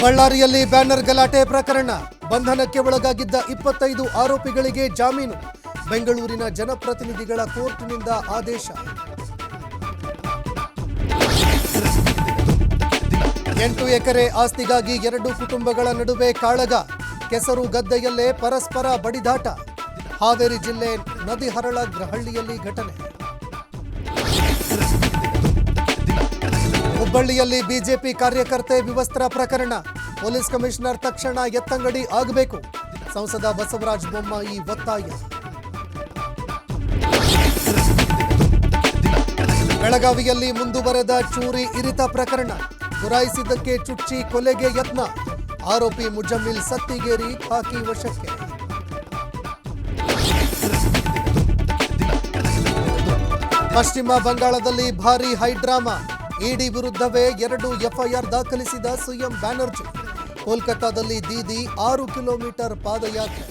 ಬಳ್ಳಾರಿಯಲ್ಲಿ ಬ್ಯಾನರ್ ಗಲಾಟೆ ಪ್ರಕರಣ ಬಂಧನಕ್ಕೆ ಒಳಗಾಗಿದ್ದ 25 ಆರೋಪಿಗಳಿಗೆ ಜಾಮೀನು ಬೆಂಗಳೂರಿನ ಜನಪ್ರತಿನಿಧಿಗಳ ಕೋರ್ಟ್ನಿಂದ ಆದೇಶ 8 ಎಕರೆ ಆಸ್ತಿಗಾಗಿ 2 ಕುಟುಂಬಗಳ ನಡುವೆ ಕಾಳಗ ಕೆಸರು ಗದ್ದೆಯಲ್ಲೇ ಪರಸ್ಪರ ಬಡಿದಾಟ ಹಾವೇರಿ ಜಿಲ್ಲೆ ನದಿಹರಳಗ್ರಹಳ್ಳಿಯಲ್ಲಿ ಘಟನೆ ಹುಬ್ಬಳ್ಳಿಯಲ್ಲಿ ಬಿಜೆಪಿ ಕಾರ್ಯಕರ್ತೆ ವಿವಸ್ತ್ರ ಪ್ರಕರಣ ಪೊಲೀಸ್ ಕಮಿಷನರ್ ತಕ್ಷಣ ಎತ್ತಂಗಡಿ ಆಗಬೇಕು ಸಂಸದ ಬಸವರಾಜ ಬೊಮ್ಮಾಯಿ ಒತ್ತಾಯ ಬೆಳಗಾವಿಯಲ್ಲಿ ಮುಂದುವರೆದ ಚೂರಿ ಇರಿತ ಪ್ರಕರಣ ಗುರಾಯಿಸಿದ್ದಕ್ಕೆ ಚುಚ್ಚಿ ಕೊಲೆಗೆ ಯತ್ನ ಆರೋಪಿ ಮುಜಮ್ಮಿಲ್ ಸತ್ತಿಗೇರಿ ಖಾಕಿ ವಶಕ್ಕೆ ಪಶ್ಚಿಮ ಬಂಗಾಳದಲ್ಲಿ ಭಾರೀ ಹೈಡ್ರಾಮಾ ಇಡಿ ವಿರುದ್ಧವೇ 2 ಎಫ್ಐಆರ್ ದಾಖಲಿಸಿದ ಸಿಎಂ ಬ್ಯಾನರ್ಜಿ ಕೋಲ್ಕತ್ತಾದಲ್ಲಿ ದೀದಿ 6 ಕಿಲೋಮೀಟರ್ ಪಾದಯಾತ್ರೆ